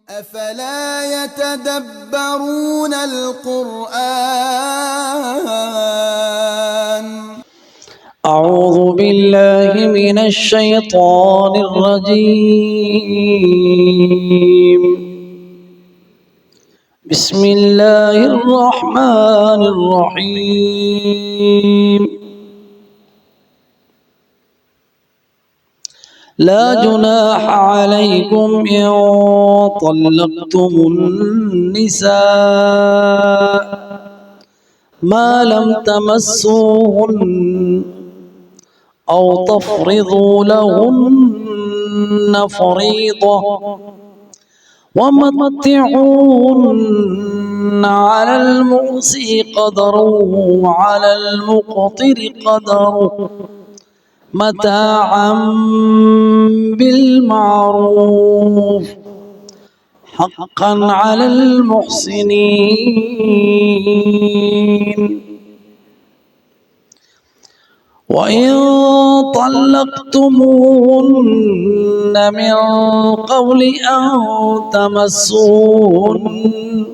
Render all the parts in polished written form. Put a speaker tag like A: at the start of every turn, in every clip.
A: أفلا يتدبرون القرآن
B: أعوذ بالله من الشيطان الرجيم بسم الله الرحمن الرحيم لا جناح عليكم إن طلقتم النساء ما لم تمسوهن أو تفرضوا لهن فريضة ومتعوهن على الموسع قدره وعلى المقتر قدره متاعا بالمعروف حقا على المحسنين وإن طلقتموهن من قبل أن تمسوهن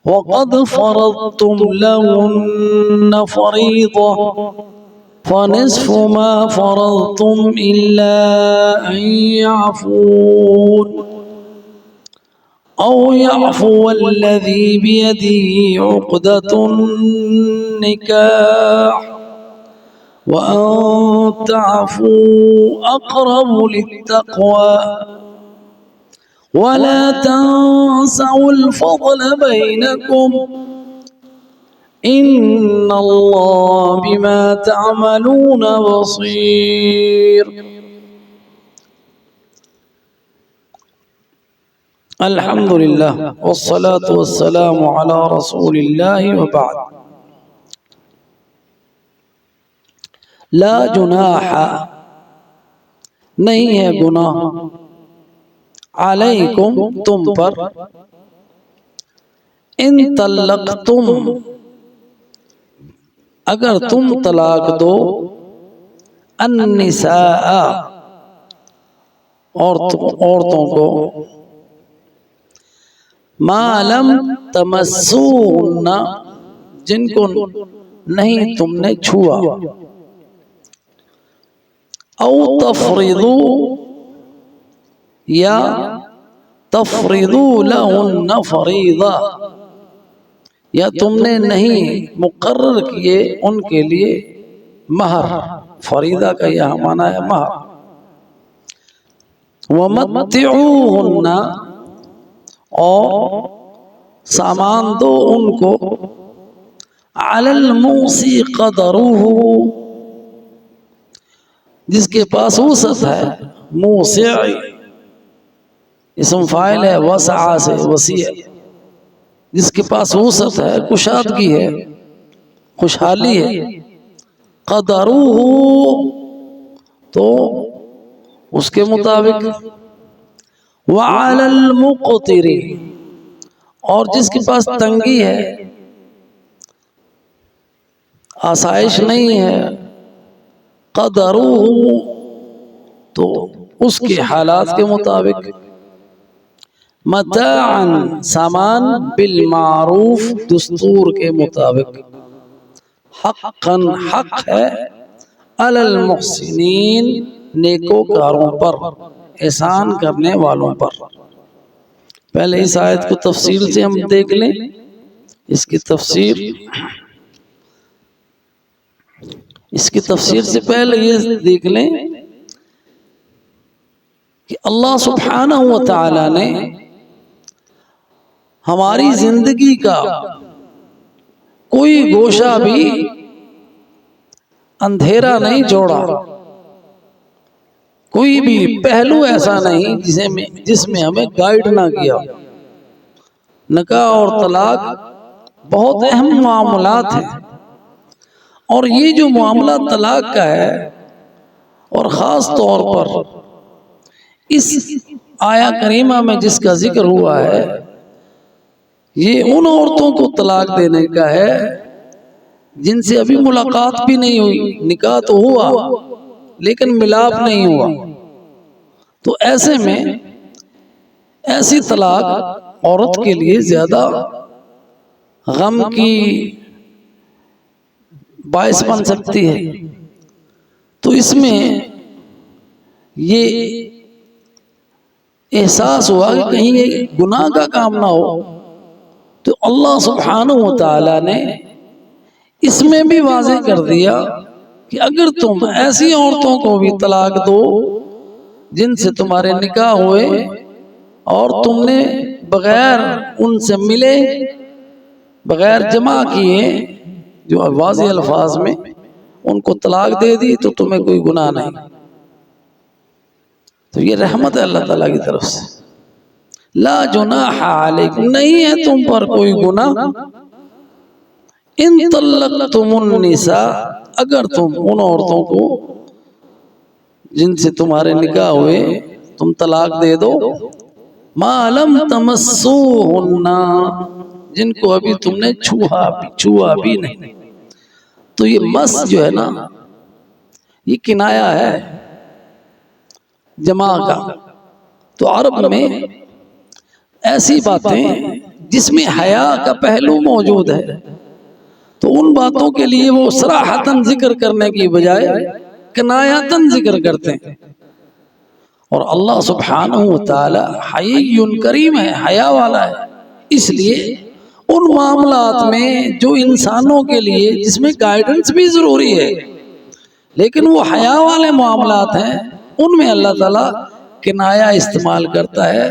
B: وقد فرضتم لهن فريضة فنصف ما فرضتم إلا أن يعفون أو يعفو الذي بيده عقدة النكاح وأن تعفوا أقرب للتقوى ولا تنسوا الفضل بينكم إن الله بما تعملون بصير الحمد لله والصلاة والسلام على رسول الله وبعد لا جناح نہیں ہے گناہ علیکم تم پر ان طلقتم اگر تم طلاق دو النساء عورتوں کو ما لم تمسوهن جن کو نہیں تم نے چھوا او تفرضوا یا تفرضوا لہن فریضہ یا تم نے نہیں مقرر کیے ان کے لیے مہر فریضہ کا یہ معنی ہے مہر ومتعوہن اور سامان دو ان کو علی الموسع قدرہ جس کے پاس وسعت ہے موسع اسم فاعل ہے وسع سے وسیع جس کے پاس وسعت ہے کشادگی ہے خوشحالی ہے قدرہ تو اس کے مطابق وعلی المقتر اور جس کے پاس تنگی ہے آسائش نہیں ہے قدرہ تو اس کے حالات کے مطابق متاعا سامان بالمعروف دستور کے مطابق حقا حق ہے علی المحسنین نیکوکاروں پر احسان کرنے والوں پر پہلے اس آیت کو تفصیل سے ہم دیکھ لیں اس کی تفسیر سے پہلے یہ دیکھ لیں کہ اللہ سبحانہ و تعالی نے ہماری زندگی کا کوئی گوشہ بھی اندھیرا نہیں چھوڑا کوئی بھی پہلو ایسا نہیں جس میں ہمیں گائیڈ نہ کیا نکاح اور طلاق بہت اہم معاملات ہیں اور یہ جو معاملہ طلاق کا ہے اور خاص طور پر اس آیا کریمہ میں جس کا ذکر ہوا ہے یہ ان عورتوں کو طلاق دینے کا ہے جن سے ابھی ملاقات بھی نہیں ہوئی نکاح تو ہوا لیکن ملاپ نہیں ہوا. تو ایسے میں ایسی طلاق عورت کے لیے زیادہ غم کی باعث بن سکتی ہے. تو اس میں یہ احساس ہوا کہ کہیں یہ گناہ کا کام نہ ہو، تو اللہ سبحانہ و تعالی نے اس میں بھی واضح کر دیا کہ اگر تم ایسی عورتوں کو بھی طلاق دو جن سے تمہارے نکاح ہوئے اور تم نے بغیر ان سے ملے، بغیر جمع کیے، جو واضح الفاظ میں ان کو طلاق دے دی، تو تمہیں کوئی گناہ نہیں. تو یہ رحمت ہے اللہ تعالیٰ کی طرف سے. لا جناح علیکم، نہیں ہے تم پر کوئی گناہ، ان طلقتم النساء، اگر تم ان عورتوں کو جن سے تمہارے نکاح ہوئے تم طلاق دے دو، ما لم تمسوہن، جن کو ابھی تم نے چھوا بھی نہیں. تو یہ مس جو ہے نا، یہ کنایا ہے جماع کا. تو عرب میں ایسی باتیں جس میں حیا کا پہلو موجود ہے، تو ان باتوں کے لیے وہ صراحتاً ذکر کرنے کی بجائے کنایاتاً ذکر کرتے ہیں. اور اللہ سبحانہ وتعالی حی کریم ہے، حیا والا ہے، اس لیے ان معاملات میں جو انسانوں کے لیے جس میں گائیڈنس بھی ضروری ہے، لیکن وہ حیا والے معاملات ہیں، ان میں اللہ تعالیٰ کنایا استعمال کرتا ہے.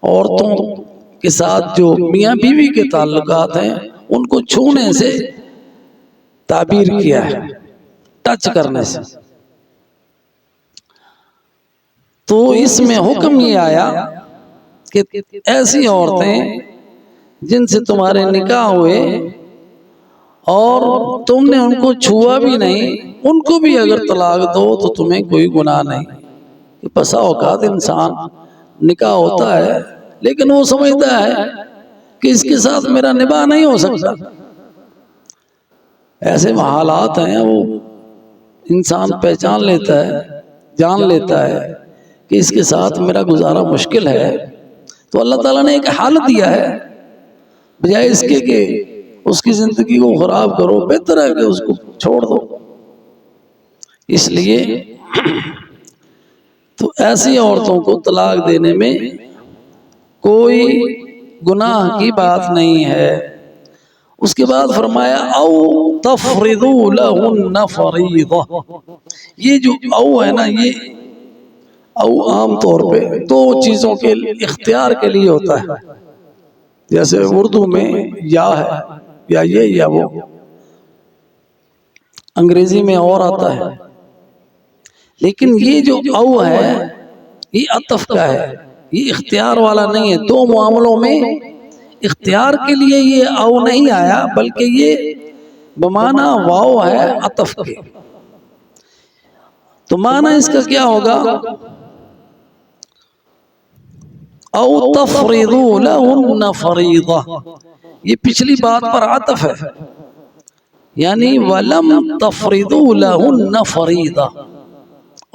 B: عورتوں کے ساتھ جو میاں بیوی کے تعلقات ہیں ان کو چھونے سے تعبیر کیا ہے، ٹچ کرنے سے. تو اس میں حکم یہ آیا کہ ایسی عورتیں جن سے تمہارے نکاح ہوئے اور تم نے ان کو چھوا بھی نہیں، ان کو بھی اگر طلاق دو تو تمہیں کوئی گناہ نہیں. بسا اوقات انسان نکاح ہوتا ہے لیکن وہ سمجھتا ہے کہ اس کے ساتھ میرا نباہ نہیں ہو سکتا. ایسے حالات ہیں، وہ انسان پہچان لیتا ہے، جان لیتا ہے کہ اس کے ساتھ میرا گزارا مشکل ہے. تو اللہ تعالیٰ نے ایک حل دیا ہے، بجائے اس کے کہ اس کی زندگی کو خراب کرو، بہتر ہے کہ اس کو چھوڑ دو. اس لیے تو ایسی عورتوں کو طلاق دینے میں کوئی گناہ کی بات نہیں ہے. اس کے بعد فرمایا او تفرضوا لہن فریضہ. یہ جو او ہے نا، یہ او عام طور پہ دو چیزوں کے اختیار کے لیے ہوتا ہے. جیسے اردو میں یا ہے، یا یہ یا وہ، انگریزی میں اور آتا ہے. لیکن یہ جو او ہے یہ عطف کا ہے، یہ اختیار والا نہیں ہے. دو معاملوں میں اختیار کے لیے یہ او نہیں آیا، بلکہ یہ بمعنی واو ہے عطف کے. تو معنی اس کا کیا ہوگا؟ او تفرضوا لہن فریضہ، یہ پچھلی بات پر عطف ہے، یعنی وَلَمْ تَفْرِضُوا لَهُنَّ فَرِيضًا،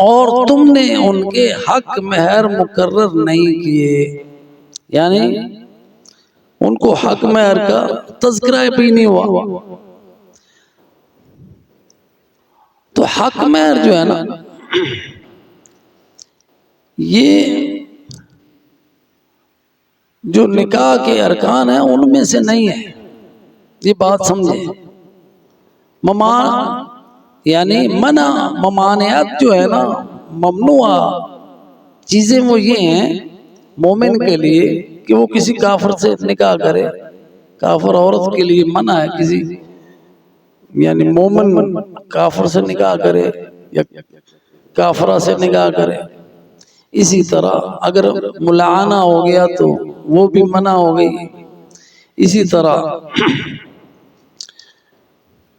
B: اور تم نے ان کے حق مہر مقرر نہیں کیے، یعنی ان کو حق مہر کا تذکرہ بھی نہیں ہوا. تو حق مہر جو ہے نا، یہ جو نکاح کے ارکان ہیں ان میں سے نہیں ہے. یہ بات سمجھیں. یعنی منع ممانعت جو ہے نا، ممنوع چیزیں وہ یہ ہیں مومن کے لیے کہ وہ کسی کافر سے نکاح کرے. کافر عورت کے لیے منع ہے کسی یعنی مومن کافر سے نکاح کرے یا کافرہ سے نکاح کرے. اسی طرح اگر ملعنہ ہو گیا تو وہ بھی منع ہو گئی. اسی طرح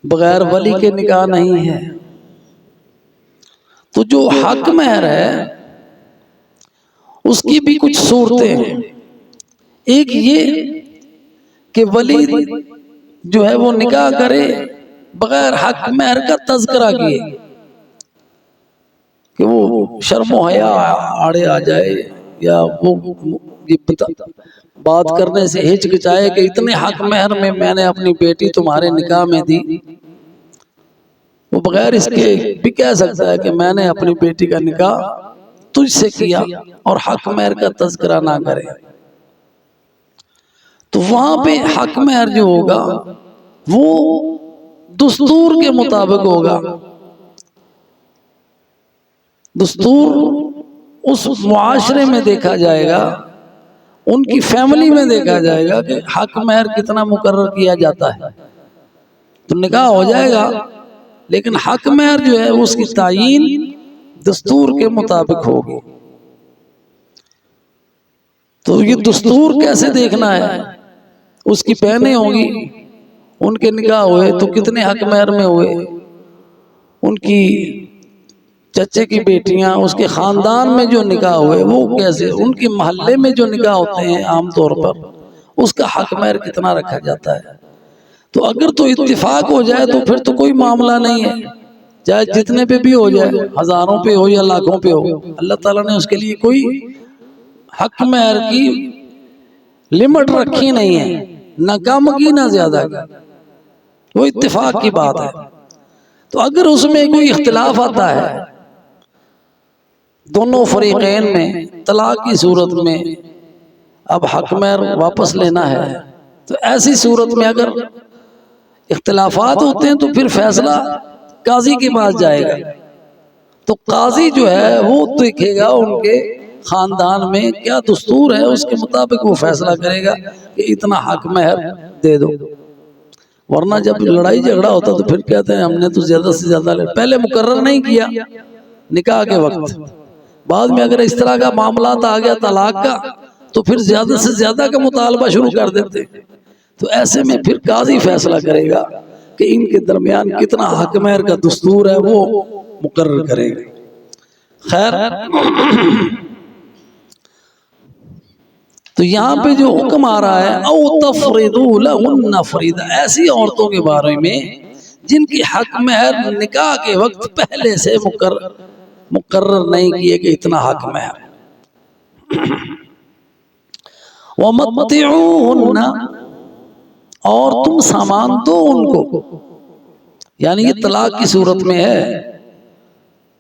B: بغیر ولی کے نکاح نہیں ہے. تو جو حق مہر ہے اس کی بھی کچھ صورتیں ہیں. ایک یہ کہ ولی جو ہے وہ نکاح کرے بغیر حق مہر کا تذکرہ کیے، کہ وہ شرم و حیا آڑے آ جائے یا وہ بات کرنے سے ہچکچائے کہ اتنے حق مہر میں نے اپنی بیٹی تمہارے نکاح میں دی، وہ بغیر اس کے بھی کہہ سکتا ہے کہ میں نے اپنی بیٹی کا نکاح تجھ سے کیا، اور حق مہر کا تذکرہ نہ کرے، تو وہاں پہ حق مہر جو ہوگا وہ دستور کے مطابق ہوگا۔ دستور اس معاشرے میں دیکھا جائے گا، ان کی فیملی میں دیکھا جائے گا کہ حق مہر کتنا مقرر کیا جاتا ہے، تو نکاح ہو جائے گا، لیکن حق مہر جو ہے اس کی تعیین دستور کے مطابق ہوگی۔ تو یہ دستور کیسے دیکھنا ہے؟ اس کی بہنیں ہوں گی، ان کے نکاح ہوئے تو کتنے حق مہر میں ہوئے، ان کی چچے کی بیٹیاں، اس کے خاندان میں جو نکاح ہوئے وہ کیسے، ان کے محلے میں جو نکاح ہوتے ہیں عام طور پر اس کا حق مہر کتنا رکھا جاتا ہے۔ تو اگر تو اتفاق ہو جائے تو پھر تو کوئی معاملہ نہیں ہے، چاہے جتنے پہ بھی ہو جائے، ہزاروں پہ ہو یا لاکھوں پہ ہو، اللہ تعالیٰ نے اس کے لیے کوئی حق مہر کی لمٹ رکھی نہیں ہے، نہ کم کی نہ زیادہ کی، وہ اتفاق کی بات ہے۔ تو اگر اس میں کوئی اختلاف آتا ہے دونوں فریقین میں، طلاق کی صورت میں اب حق مہر واپس لینا ہے، تو ایسی صورت میں اگر اختلافات ہوتے ہیں تو پھر فیصلہ قاضی کے پاس جائے گا، تو قاضی جو ہے وہ دیکھے گا ان کے خاندان میں کیا دستور ہے، اس کے مطابق وہ فیصلہ کرے گا کہ اتنا حق مہر دے دو۔ ورنہ جب لڑائی جھگڑا ہوتا تو پھر کہتے ہیں ہم نے تو زیادہ سے زیادہ پہلے مقرر نہیں کیا نکاح کے وقت، بعد میں اگر اس طرح کا معاملات آ گیا طلاق کا تو پھر زیادہ سے زیادہ کا مطالبہ شروع کر دیتے، تو ایسے میں پھر قاضی فیصلہ کرے گا کہ ان کے درمیان کتنا حق مہر کا دستور ہے وہ مقرر کرے گا۔ خیر، تو یہاں پہ جو حکم آ رہا ہے او تفرضوا لهن فریضہ، ایسی عورتوں کے بارے میں جن کی حق مہر نکاح کے وقت پہلے سے مقرر نہیں کیے کہ اتنا حق مہر، ومتعوهن، اور تم سامان دو ان کو، یعنی یہ طلاق کی صورت میں ہے۔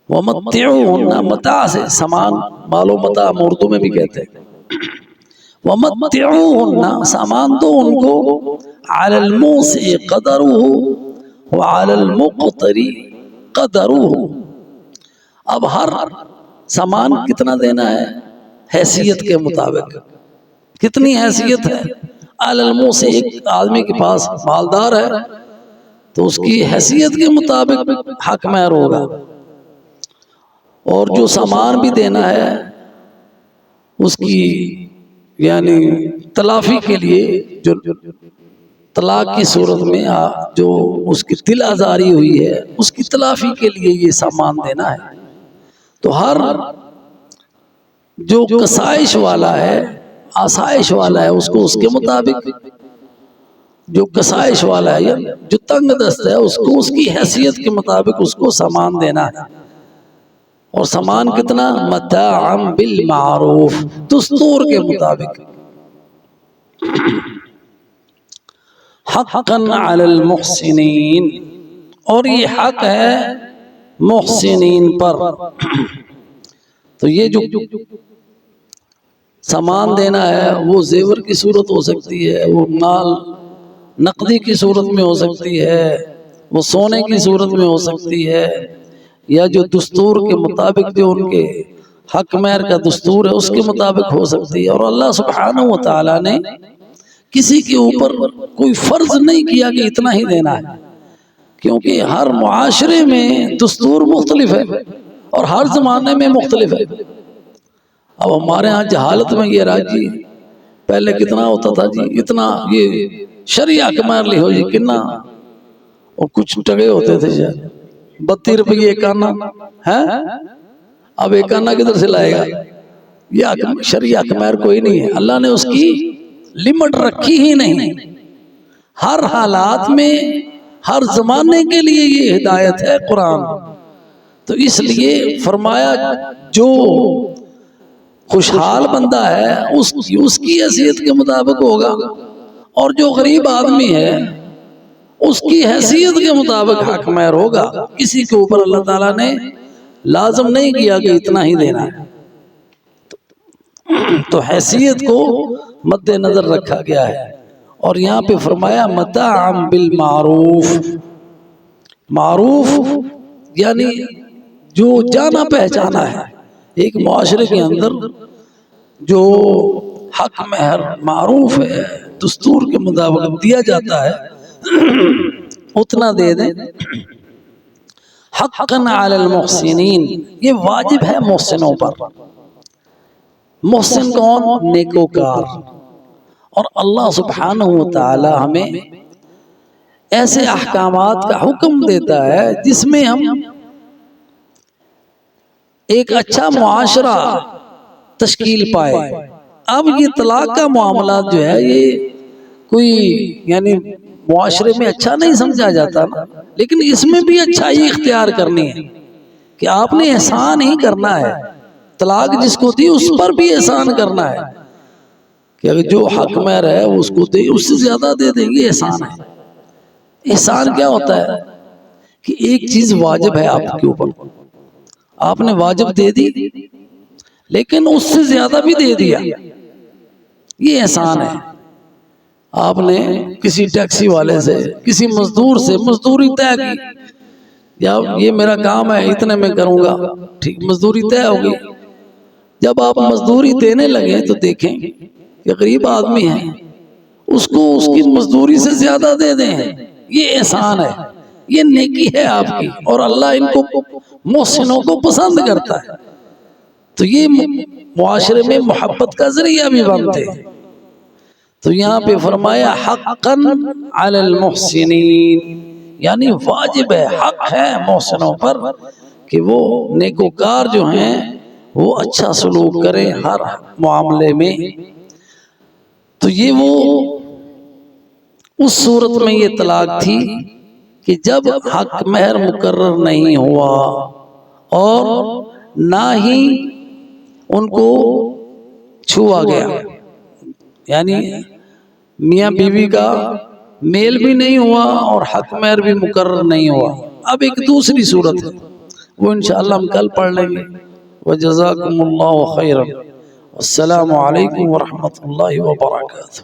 B: ومتعوهن، متاع سے سامان، مال و متاع اردو میں بھی کہتے ہیں۔ ومتعوهن، سامان دو ان کو، علی الموسع قدره وعلی المقتر قدره، اب ہر سامان کتنا دینا ہے حیثیت کے مطابق، کتنی حیثیت ہے، علی الموسع، ایک آدمی کے پاس مالدار ہے تو اس کی حیثیت کے مطابق حق مہر ہوگا، اور جو سامان بھی دینا ہے اس کی یعنی تلافی کے لیے، جو طلاق کی صورت میں جو اس کی دل آزاری ہوئی ہے اس کی تلافی کے لیے یہ سامان دینا ہے، تو ہر جو کسائش والا ہے، آسائش والا ہے، اس کو اس کے مطابق، جو کسائش والا ہے یا جو تنگ دست ہے اس کو اس کی حیثیت کے مطابق اس کو سامان دینا ہے، اور سامان کتنا، متاعا بالمعروف، دستور کے مطابق، حقا علی المحسنین، اور یہ حق ہے محسنین پر۔ تو یہ جو سامان دینا ہے وہ زیور کی صورت ہو سکتی ہے، وہ مال نقدی کی صورت میں ہو سکتی ہے، وہ سونے کی صورت میں ہو سکتی ہے، یا جو دستور کے مطابق جو ان کے حق مہر کا دستور ہے اس کے مطابق ہو سکتی ہے۔ اور اللہ سبحانہ و تعالیٰ نے کسی کے اوپر کوئی فرض نہیں کیا کہ اتنا ہی دینا ہے، کیونکہ ہر معاشرے میں دستور مختلف ہے اور ہر زمانے میں مختلف ہے۔ اب ہمارے ہاں جہالت میں یہ رہا جی پہلے کتنا ہوتا تھا جی اتنا، یہ شرعی حق مہر لے جی کتنا، اور کچھ ٹگے ہوتے تھے شاید 32 روپئے ایک آنا ہے، اب ایک آنا کدھر سے لائے گا، یہ شرعی حق مہر کوئی نہیں ہے، اللہ نے اس کی لمٹ رکھی ہی نہیں، ہر حالات میں ہر زمانے کے لیے یہ ہدایت ہے قرآن، تو اس لیے فرمایا جو خوشحال بندہ ہے اس کی حیثیت کے مطابق ہوگا، اور جو غریب آدمی ہے اس کی حیثیت کے مطابق حق مہر ہوگا۔ کسی کے اوپر اللہ تعالیٰ نے لازم نہیں کیا کہ اتنا ہی دینا ہے، تو حیثیت کو مد نظر رکھا گیا ہے۔ اور یہاں پہ فرمایا متاعا بالمعروف، معروف یعنی جو جانا پہچانا ہے۔ ایک معاشرے کے اندر جو حق مہر معروف ہے، دستور کے مطابق دیا جاتا ہے، اتنا دے دیں۔ حقا علی المحسنین، یہ واجب ہے محسنوں پر۔ محسن کون؟ نیکوکار۔ اور اللہ سبحانہ وتعالی ہمیں ایسے احکامات کا حکم دیتا ہے جس میں ہم ایک اچھا معاشرہ تشکیل پائے۔ اب یہ طلاق کا معاملات جو ہے یہ کوئی یعنی معاشرے میں اچھا نہیں سمجھا جاتا نا، لیکن اس میں بھی اچھائی اختیار کرنی ہے کہ آپ نے احسان ہی کرنا ہے۔ طلاق جس کو دی اس پر بھی احسان کرنا ہے کہ اگر جو حق مہر ہے اس کو دے، اس سے زیادہ دے دیں گے، احسان ہے۔ احسان کیا ہوتا ہے کہ ایک چیز واجب ہے آپ کے اوپر، آپ نے واجب دے دی لیکن اس سے زیادہ بھی دے دیا، یہ احسان ہے۔ آپ نے کسی ٹیکسی والے سے، کسی مزدور سے مزدوری طے کی، یا یہ میرا کام ہے اتنے میں کروں گا، ٹھیک، مزدوری طے ہوگی۔ جب آپ مزدوری دینے لگے تو دیکھیں کہ غریب آدمی ہے، اس کو اس کی مزدوری سے زیادہ دے دیں، یہ احسان ہے، یہ نیکی ہے آپ کی، اور اللہ ان کو محسنوں کو پسند کرتا ہے۔ تو یہ معاشرے میں محبت کا ذریعہ بھی بنتے ہیں۔ تو یہاں پہ فرمایا حقا علی المحسنین، یعنی واجب ہے، حق ہے محسنوں پر کہ وہ نیکوکار جو ہیں وہ اچھا سلوک کریں ہر معاملے میں۔ تو یہ وہ اس صورت میں یہ طلاق تھی کہ جب حق مہر مقرر نہیں ہوا اور نہ ہی ان کو چھوا گیا، یعنی میاں بیوی کا میل بھی نہیں ہوا اور حق مہر بھی مقرر نہیں ہوا۔ اب ایک دوسری صورت ہے، وہ انشاءاللہ ہم کل پڑھ لیں گے۔ وجزاکم اللہ خیرا، السلام علیکم ورحمۃ اللہ وبرکاتہ۔